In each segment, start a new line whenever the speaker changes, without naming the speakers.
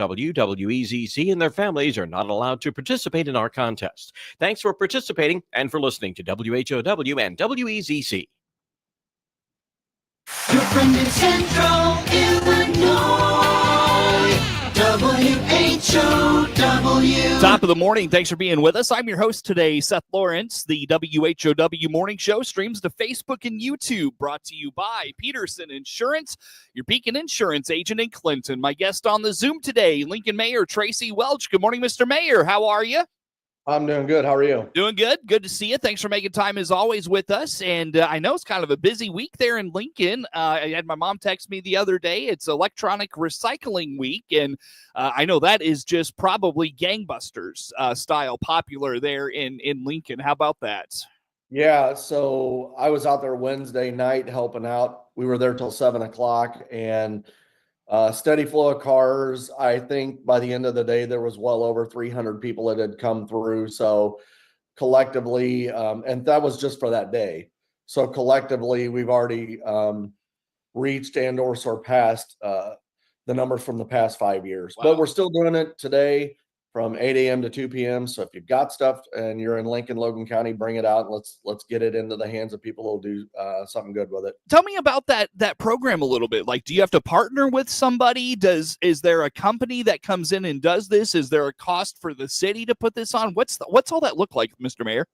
WWEZC and their families are not allowed to participate in our contest. Thanks for participating and for listening to WHOW and WEZC.
You're from Central Illinois, WHOW.
Top of the morning. Thanks for being with us. I'm your host today, Seth Lawrence. The WHOW Morning Show streams to Facebook and YouTube, brought to you by Peterson Insurance, your Beacon Insurance agent in Clinton. My guest on the Zoom today, Lincoln Mayor Tracy Welch. Good morning, Mr. Mayor. How are you?
I'm doing good. How are you?
Doing good. Good to see you. Thanks for making time as always with us. And I know it's kind of a busy week there in Lincoln. I had my mom text me the other day. It's Electronic Recycling Week. And I know that is just probably gangbusters style popular there in Lincoln. How about that?
Yeah. So I was out there Wednesday night helping out. We were there till 7:00 and steady flow of cars. I think by the end of the day, there was well over 300 people that had come through. So collectively, and that was just for that day. So collectively, we've already reached and or surpassed the numbers from the past 5 years.
Wow.
But we're still doing it today from 8 a.m. to 2 p.m. So if you've got stuff and you're in Lincoln, Logan County, bring it out. And let's get it into the hands of people who'll do something good with it.
Tell me about that program a little bit. Like, do you have to partner with somebody? Is there a company that comes in and does this? Is there a cost for the city to put this on? What's all that look like, Mr. Mayor?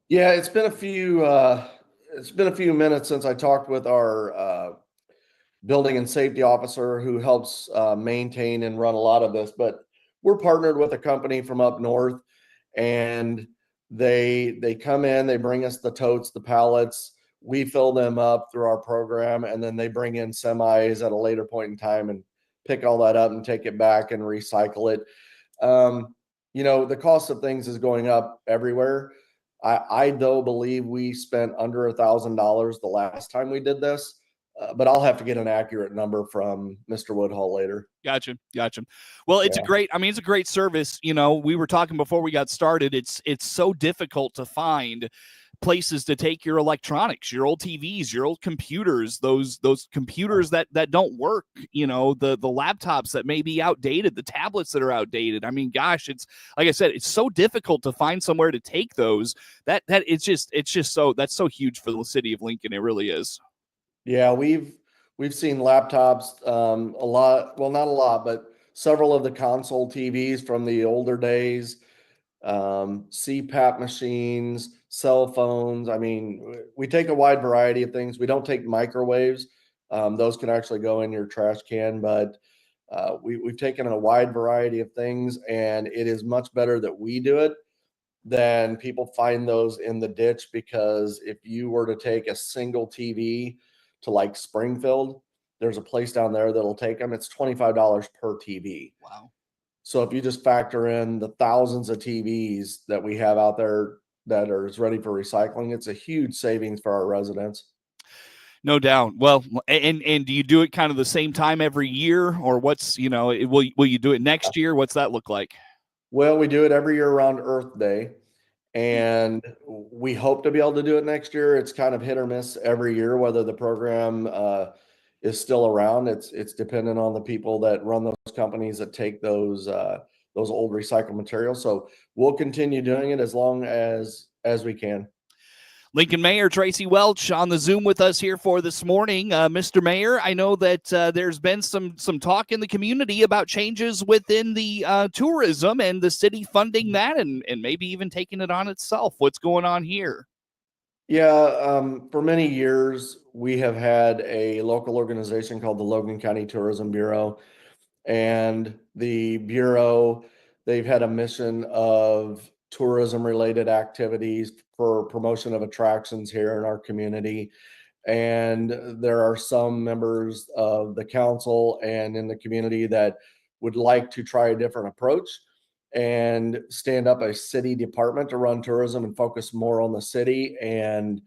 Yeah, it's been a few minutes since I talked with our building and safety officer who helps maintain and run a lot of this, but we're partnered with a company from up north, and they come in, they bring us the totes, the pallets, we fill them up through our program, and then they bring in semis at a later point in time and pick all that up and take it back and recycle it. The cost of things is going up everywhere. I though believe we spent under $1,000 the last time we did this. But I'll have to get an accurate number from Mr. Woodhull later.
Gotcha. Well, it's a great service. We were talking before we got started. It's so difficult to find places to take your electronics, your old TVs, your old computers, those computers that don't work, the laptops that may be outdated, the tablets that are outdated. I mean, gosh, it's like I said, it's so difficult to find somewhere to take those that it's just so that's so huge for the city of Lincoln. It really is.
Yeah, we've seen laptops, a lot, well, not a lot, but several of the console TVs from the older days, CPAP machines, cell phones. I mean, we take a wide variety of things. We don't take microwaves. Those can actually go in your trash can, but we've taken a wide variety of things, and it is much better that we do it than people find those in the ditch, because if you were to take a single TV to like Springfield, there's a place down there that'll take them. It's $25 per TV.
Wow.
So if you just factor in the thousands of TVs that we have out there that are ready for recycling, it's a huge savings for our residents.
No doubt. Well, and do you do it kind of the same time every year, or what's, will you do it next year? What's that look like?
Well, we do it every year around Earth Day, and we hope to be able to do it next year. It's kind of hit or miss every year whether the program is still around. It's dependent on the people that run those companies that take those old recycled materials. So we'll continue doing it as long as we can.
Lincoln Mayor Tracy Welch on the Zoom with us here for this morning. Mr. Mayor, I know that there's been some talk in the community about changes within the tourism and the city funding that and maybe even taking it on itself. What's going on here?
Yeah, for many years, we have had a local organization called the Logan County Tourism Bureau. And the Bureau, they've had a mission of tourism-related activities for promotion of attractions here in our community. And there are some members of the council and in the community that would like to try a different approach and stand up a city department to run tourism and focus more on the city. And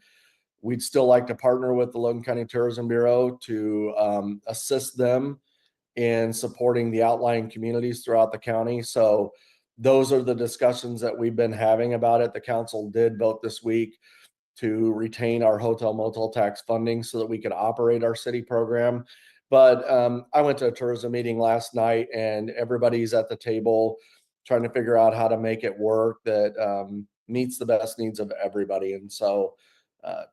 we'd still like to partner with the Logan County Tourism Bureau to assist them in supporting the outlying communities throughout the county. So those are the discussions that we've been having about it. The council did vote this week to retain our hotel motel tax funding so that we could operate our city program. But I went to a tourism meeting last night, and everybody's at the table trying to figure out how to make it work that meets the best needs of everybody. And so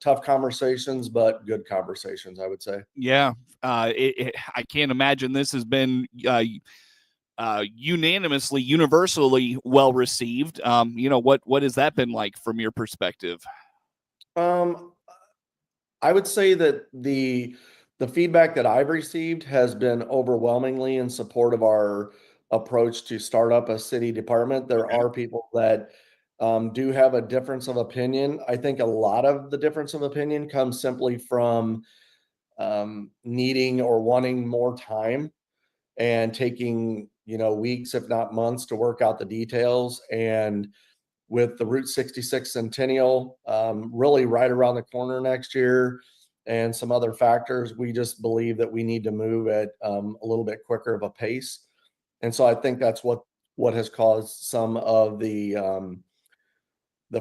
tough conversations, but good conversations, I would say.
Yeah. I can't imagine this has been unanimously, universally well received. What has that been like from your perspective?
Um, I would say that the feedback that I've received has been overwhelmingly in support of our approach to start up a city department. There
Okay.
are people that do have a difference of opinion. I think a lot of the difference of opinion comes simply from needing or wanting more time and taking, weeks, if not months, to work out the details. And with the Route 66 Centennial really right around the corner next year and some other factors, we just believe that we need to move at a little bit quicker of a pace. And so I think that's what has caused some of the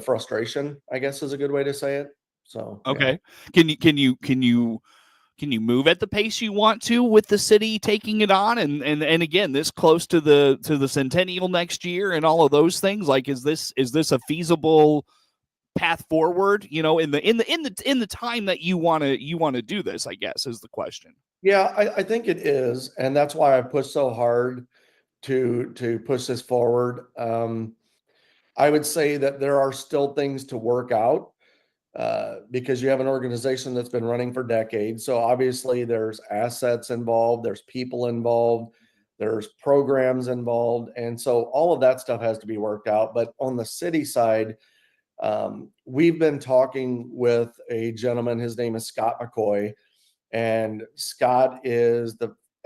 frustration, I guess is a good way to say it. So
Okay. Can you move at the pace you want to with the city taking it on, and again, this close to the centennial next year and all of those things? Like, is this a feasible path forward? In the time that you want to do this, I guess, is the question.
yeah, I think it is, and that's why I pushed so hard to push this forward. I would say that there are still things to work out because you have an organization that's been running for decades. So obviously, there's assets involved, there's people involved, there's programs involved, and so all of that stuff has to be worked out. But on the city side, we've been talking with a gentleman. His name is Scott McCoy, and Scott is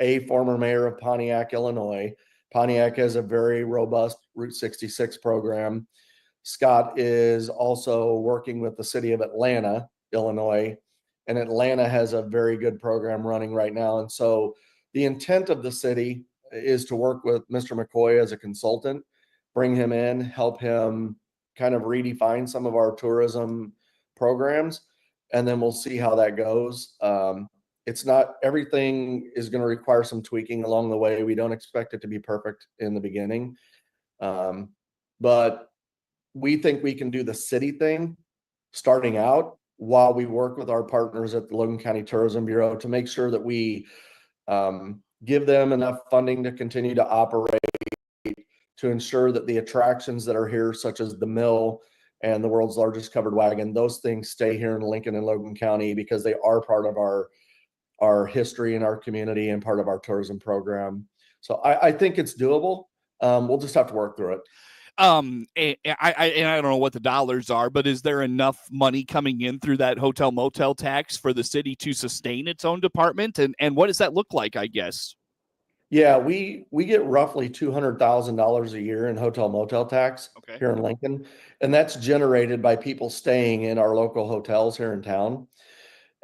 a former mayor of Pontiac, Illinois. Pontiac has a very robust Route 66 program. Scott is also working with the city of Atlanta, Illinois, and Atlanta has a very good program running right now. And so the intent of the city is to work with Mr. McCoy as a consultant, bring him in, help him kind of redefine some of our tourism programs, and then we'll see how that goes. It's not everything is going to require some tweaking along the way. We don't expect it to be perfect in the beginning. But we think we can do the city thing starting out while we work with our partners at the Logan County Tourism Bureau to make sure that we give them enough funding to continue to operate, to ensure that the attractions that are here, such as the mill and the world's largest covered wagon, those things stay here in Lincoln and Logan County because they are part of our history and our community and part of our tourism program. So I think it's doable. We'll just have to work through it.
I don't know what the dollars are, but is there enough money coming in through that hotel motel tax for the city to sustain its own department? And what does that look like, I guess?
Yeah, we get roughly $200,000 a year in hotel motel tax
Okay.
here in Lincoln, and that's generated by people staying in our local hotels here in town.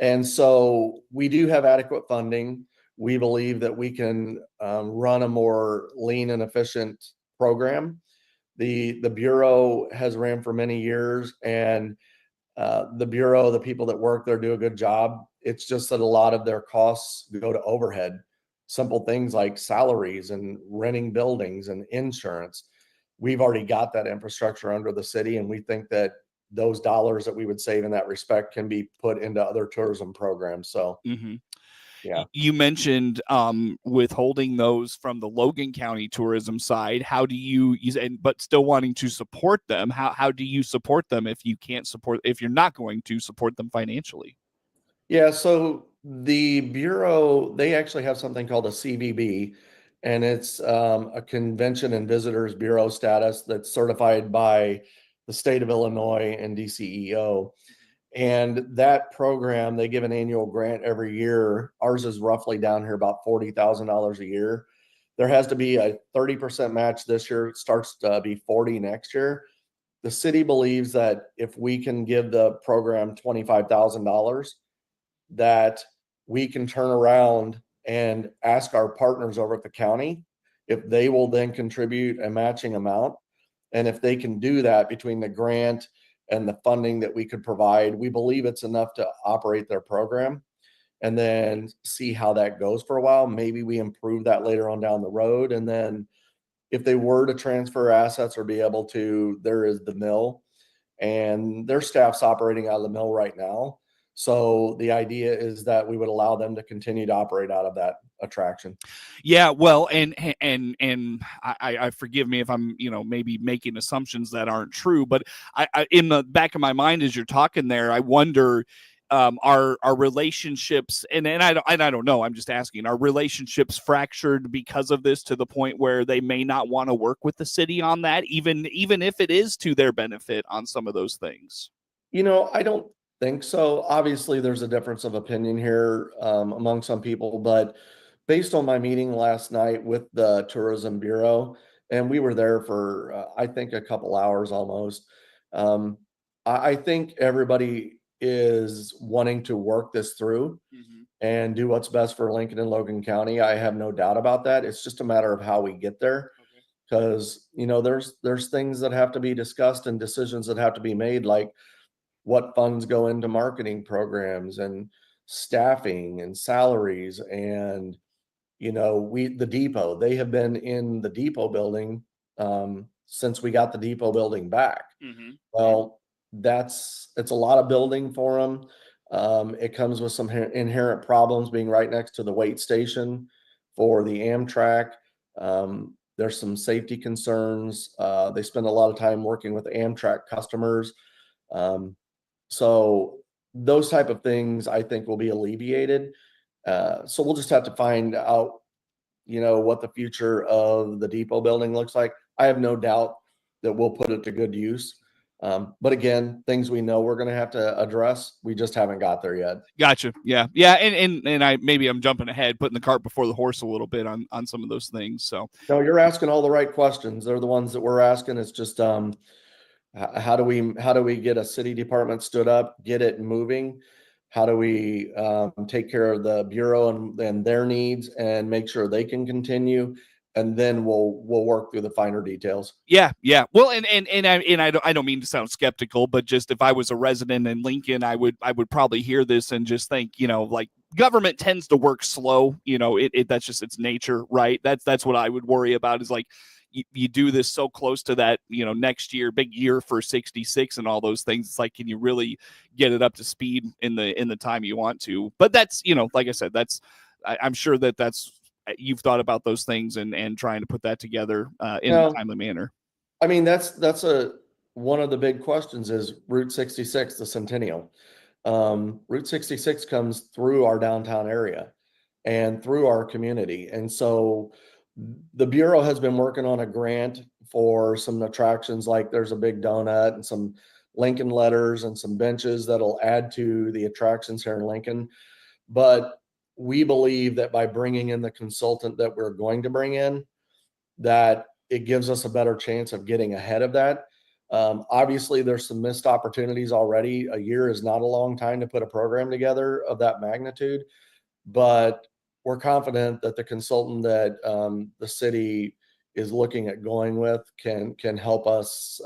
And so we do have adequate funding. We believe that we can run a more lean and efficient program. The Bureau has ran for many years, and the Bureau, the people that work there do a good job. It's just that a lot of their costs go to overhead, simple things like salaries and renting buildings and insurance. We've already got that infrastructure under the city, and we think that those dollars that we would save in that respect can be put into other tourism programs. So,
Mm-hmm.
yeah.
You mentioned withholding those from the Logan County tourism side. How do you use it, but still wanting to support them? How do you support them if you're not going to support them financially?
Yeah, so the Bureau, they actually have something called a CVB, and it's a Convention and Visitors Bureau status that's certified by the state of Illinois and DCEO. And that program, they give an annual grant every year. Ours is roughly down here about $40,000 a year. There has to be a 30% match this year. It starts to be 40 next year. The city believes that if we can give the program $25,000, that we can turn around and ask our partners over at the county if they will then contribute a matching amount. And if they can do that between the grant and the funding that we could provide, we believe it's enough to operate their program. and then see how that goes for a while. Maybe we improve that later on down the road. And then if they were to transfer assets or be able to, there is the mill, and their staff's operating out of the mill right now. So the idea is that we would allow them to continue to operate out of that attraction.
Yeah, well, and I forgive me if I'm maybe making assumptions that aren't true, but I in the back of my mind as you're talking there, I wonder, are relationships, and I don't know, I'm just asking, are relationships fractured because of this to the point where they may not want to work with the city on that, even if it is to their benefit on some of those things?
I don't think so. Obviously, there's a difference of opinion here among some people, but based on my meeting last night with the Tourism Bureau, and we were there for I think a couple hours almost. Um, I think everybody is wanting to work this through and do what's best for Lincoln and Logan County. I have no doubt about that. It's just a matter of how we get there, because there's things that have to be discussed and decisions that have to be made, like what funds go into marketing programs and staffing and salaries. And the depot, they have been in the depot building since we got the depot building back. Well, it's a lot of building for them. It comes with some inherent problems being right next to the weight station for the Amtrak. There's some safety concerns. They spend a lot of time working with Amtrak customers. So those type of things I think will be alleviated. So we'll just have to find out, what the future of the depot building looks like. I have no doubt that we'll put it to good use. But again, things we know we're going to have to address. We just haven't got there yet.
Gotcha. Yeah. Yeah. And I'm jumping ahead, putting the cart before the horse a little bit on some of those things. So
no, you're asking all the right questions. They're the ones that we're asking. It's just, how do we get a city department stood up, get it moving? How do we take care of the Bureau and their needs and make sure they can continue? And then we'll work through the finer details.
Yeah. Well, and I don't mean to sound skeptical, but just if I was a resident in Lincoln, I would probably hear this and just think, like, government tends to work slow. That's just its nature, right? That's what I would worry about, is like, you do this so close to that, next year, big year for 66 and all those things. It's like, can you really get it up to speed in the time you want to? But that's, like I said, I'm sure that's, you've thought about those things and trying to put that together in a timely manner.
I mean, that's one of the big questions is Route 66, the Centennial. Route 66 comes through our downtown area and through our community. And so the Bureau has been working on a grant for some attractions, like there's a big donut and some Lincoln letters and some benches that'll add to the attractions here in Lincoln. But we believe that by bringing in the consultant that we're going to bring in, that it gives us a better chance of getting ahead of that. Obviously, there's some missed opportunities already. A year is not a long time to put a program together of that magnitude, but we're confident that the consultant that the city is looking at going with can help us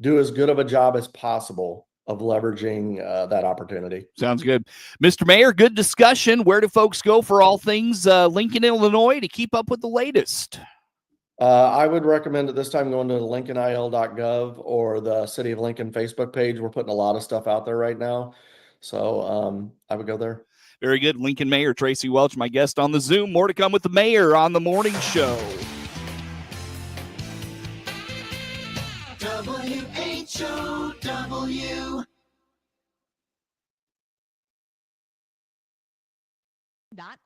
do as good of a job as possible of leveraging that opportunity.
Sounds good. Mr. Mayor, good discussion. Where do folks go for all things Lincoln, Illinois to keep up with the latest?
I would recommend at this time going to lincolnil.gov or the City of Lincoln Facebook page. We're putting a lot of stuff out there right now. So I would go there.
Very good. Lincoln Mayor Tracy Welch, my guest on the Zoom. More to come with the mayor on the morning show.
WHOW.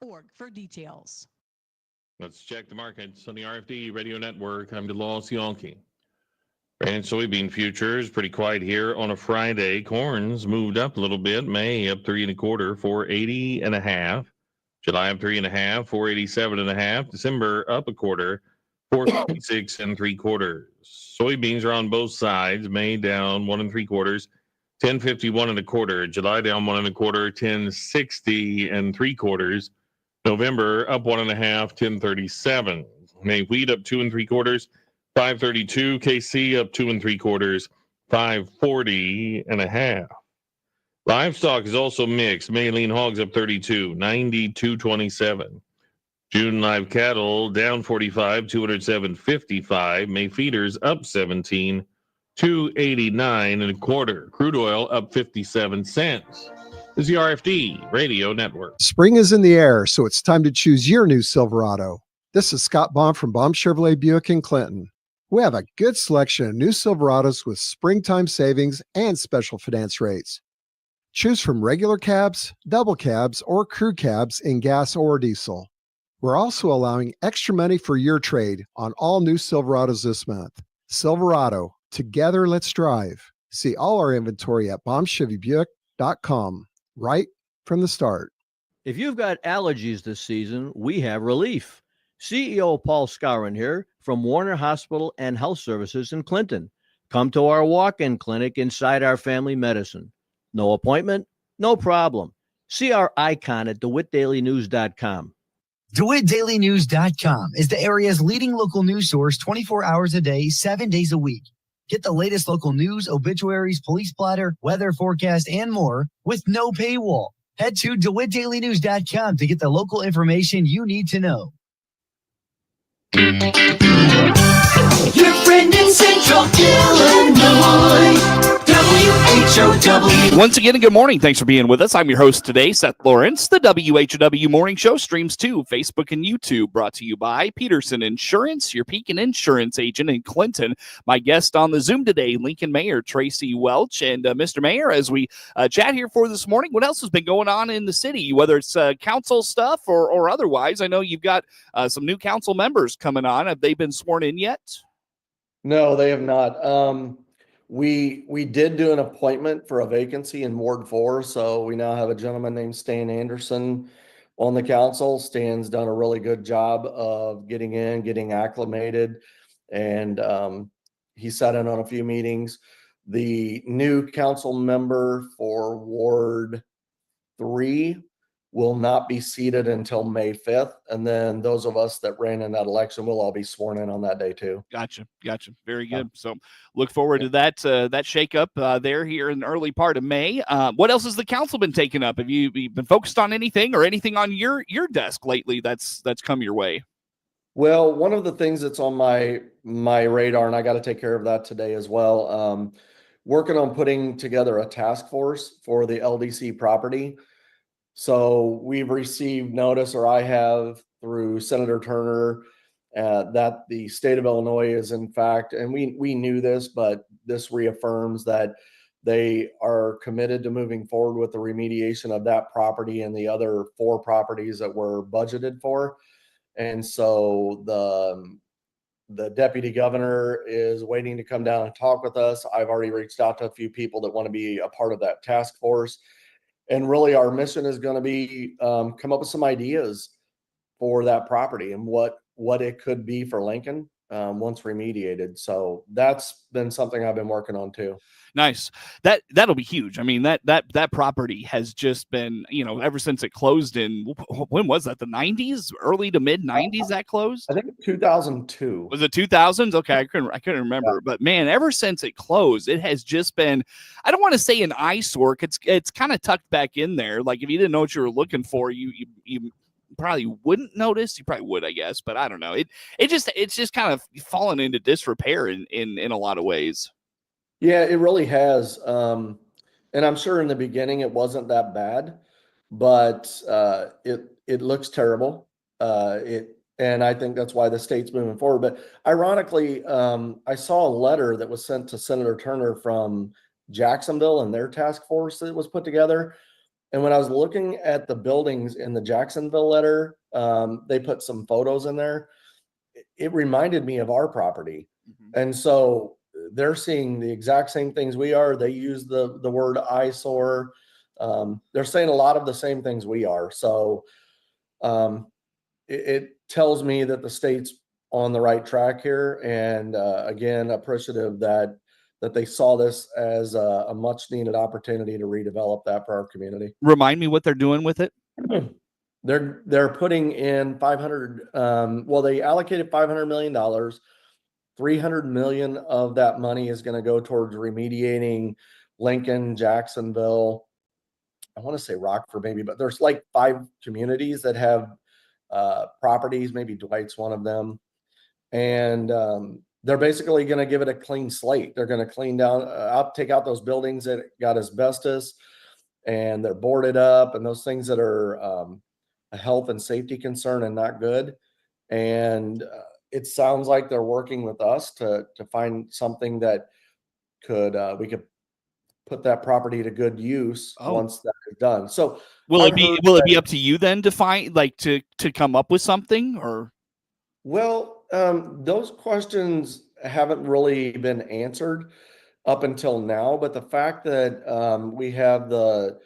.org for details.
Let's check the markets on the RFD Radio Network. I'm DeLaw's Yonke. And soybean futures pretty quiet here on a Friday. Corn's moved up a little bit. May up 3 1/4, 480.5. July up 3 1/2, 487.5. December up 1/4, 456 3/4. Soybeans are on both sides. May down 1 3/4, 1051 1/4. July down 1 1/4, 1060 3/4. November up 1 1/2, 1037. May wheat up 2 3/4, 532. KC up 2 3/4, 540.5. Livestock is also mixed. May lean hogs up 32, 92.27. June live cattle down 45, 207.55. May feeders up 17, 289 and a quarter. Crude oil up 57 cents. This is the RFD Radio Network.
Spring is in the air, so it's time to choose your new Silverado. This is Scott Baum from Baum Chevrolet Buick in Clinton. We have a good selection of new Silverados with springtime savings and special finance rates. Choose from regular cabs, double cabs, or crew cabs in gas or diesel. We're also allowing extra money for your trade on all new Silverados this month. Silverado, together let's drive. See all our inventory at baumchevybuick.com right from the start.
If you've got allergies this season, we have relief. CEO Paul Skowron here from Warner Hospital and Health Services in Clinton. Come to our walk-in clinic inside our family medicine. No appointment, no problem. See our icon at DeWittDailyNews.com.
DeWittDailyNews.com is the area's leading local news source 24 hours a day, 7 days a week. Get the latest local news, obituaries, police splatter, weather forecast, and more with no paywall. Head to DeWittDailyNews.com to get the local information you need to know.
Your friend in Central Illinois, WHOW.
Once again, good morning. Thanks for being with us. I'm your host today, Seth Lawrence. The WHOW Morning Show streams to Facebook and YouTube, brought to you by Peterson Insurance, your Pekin Insurance agent in Clinton. My guest on the Zoom today, Lincoln Mayor Tracy Welch. And Mr. Mayor, as we chat here for this morning, what else has been going on in the city, whether it's council stuff or otherwise? I know you've got some new council members coming on. Have they been sworn in yet?
No, they have not. We did do an appointment for a vacancy in Ward 4, so we now have a gentleman named Stan Anderson on the council. Stan's done a really good job of getting in, getting acclimated, and he sat in on a few meetings. The new council member for Ward 3 will not be seated until May 5th. And then those of us that ran in that election will all be sworn in on that day too.
Gotcha. Very good. So look forward to that shakeup there here in the early part of May. What else has the council been taking up? Have you been focused on anything or anything on your desk lately that's come your way?
Well, one of the things that's on my radar, and I got to take care of that today as well, working on putting together a task force for the LDC property. So we've received notice, or I have through Senator Turner, that the state of Illinois is in fact, and we knew this, but this reaffirms that they are committed to moving forward with the remediation of that property and the other 4 properties that were budgeted for. And so the deputy governor is waiting to come down and talk with us. I've already reached out to a few people that want to be a part of that task force. And really our mission is going to be come up with some ideas for that property and what it could be for Lincoln once remediated. So that's been something I've been working on too.
Nice. That'll be huge. I mean, that property has just been, ever since it closed in, when was that? The 90s, early to mid 90s that closed?
I think 2002.
Was it 2000s? Okay. I couldn't remember, but man, ever since it closed, it has just been, I don't want to say an eyesore. It's kind of tucked back in there. Like if you didn't know what you were looking for, you probably wouldn't notice. You probably would, I guess, but I don't know. It's just kind of fallen into disrepair in a lot of ways.
Yeah, it really has. And I'm sure in the beginning it wasn't that bad, but it looks terrible. And I think that's why the state's moving forward. But ironically, I saw a letter that was sent to Senator Turner from Jacksonville and their task force that was put together. And when I was looking at the buildings in the Jacksonville letter, they put some photos in there. It reminded me of our property. Mm-hmm. And so they're seeing the exact same things we are. They use the word eyesore. They're saying a lot of the same things we are. So it tells me that the state's on the right track here. And again, appreciative that they saw this as a much needed opportunity to redevelop that for our community.
Remind me what they're doing with it.
They're putting in 500. They allocated $500 million. 300 million of that money is going to go towards remediating Lincoln, Jacksonville, I want to say Rockford maybe, but there's like 5 communities that have properties. Maybe Dwight's one of them. And they're basically going to give it a clean slate. They're going to clean down, take out those buildings that got asbestos and they're boarded up and those things that are a health and safety concern and not good. And it sounds like they're working with us to find something that we could put that property to good use once that is done. So
will it be up to you then to find, like, to come up with something? Or
well, those questions haven't really been answered up until now, but the fact that we have the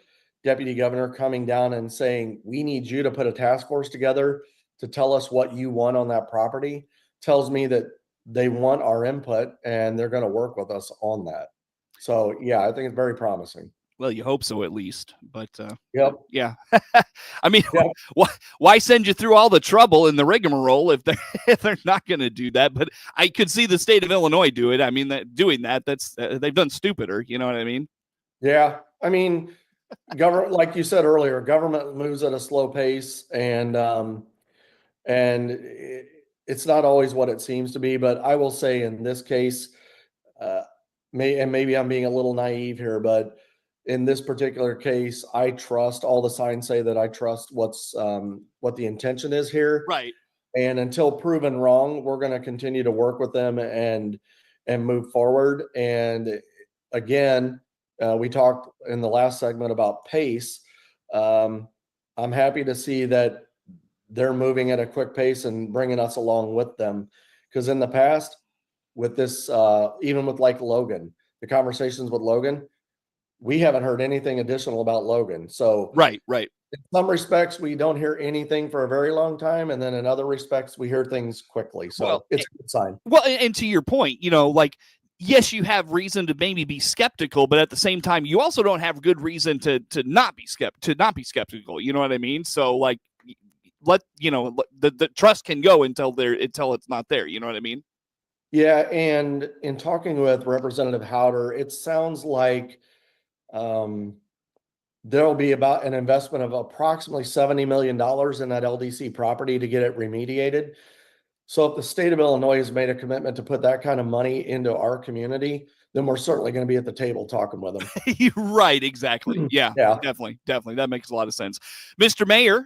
deputy governor coming down and saying, we need you to put a task force together to tell us what you want on that property tells me that they want our input and they're going to work with us on that. So yeah, I think it's very promising.
Well, you hope so at least, but
yep.
Yeah. I mean, why send you through all the trouble and the rigmarole if they're not going to do that? But I could see the state of Illinois do it. I mean, that's they've done stupider. You know what I mean?
Yeah. I mean, government, like you said earlier, government moves at a slow pace, and it's not always what it seems to be. But I will say in this case, maybe I'm being a little naive here, but in this particular case, I trust all the signs say that I trust what the intention is here.
Right.
And until proven wrong, we're going to continue to work with them and move forward. And again, we talked in the last segment about pace. I'm happy to see that they're moving at a quick pace and bringing us along with them. Because in the past, with this, even with like Logan, the conversations with Logan, we haven't heard anything additional about Logan. So
right.
In some respects, we don't hear anything for a very long time. And then in other respects, we hear things quickly. So it's a good sign.
Well, and to your point, like, yes, you have reason to maybe be skeptical, but at the same time, you also don't have good reason to not be skeptical. You know what I mean? So like, the trust can go until it's not there. You know what I mean?
Yeah. And in talking with Representative Howder, it sounds like there'll be about an investment of approximately $70 million in that LDC property to get it remediated. So if the state of Illinois has made a commitment to put that kind of money into our community, then we're certainly going to be at the table talking with them.
Right. Exactly. Yeah, definitely. That makes a lot of sense. Mr. Mayor,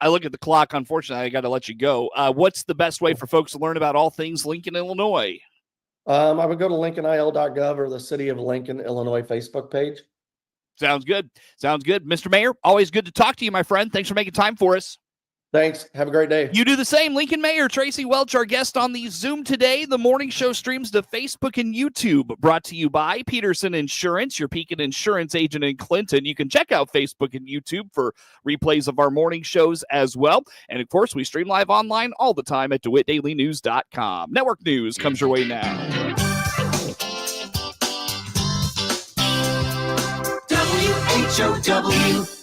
I look at the clock. Unfortunately, I got to let you go. What's the best way for folks to learn about all things Lincoln, Illinois?
I would go to lincolnil.gov or the City of Lincoln, Illinois Facebook page.
Sounds good. Mr. Mayor, always good to talk to you, my friend. Thanks for making time for us.
Thanks. Have a great day.
You do the same. Lincoln Mayor Tracy Welch, our guest on the Zoom today. The morning show streams to Facebook and YouTube. Brought to you by Peterson Insurance, your Pekin Insurance agent in Clinton. You can check out Facebook and YouTube for replays of our morning shows as well. And, of course, we stream live online all the time at DeWittDailyNews.com. Network news comes your way now.
WHOW.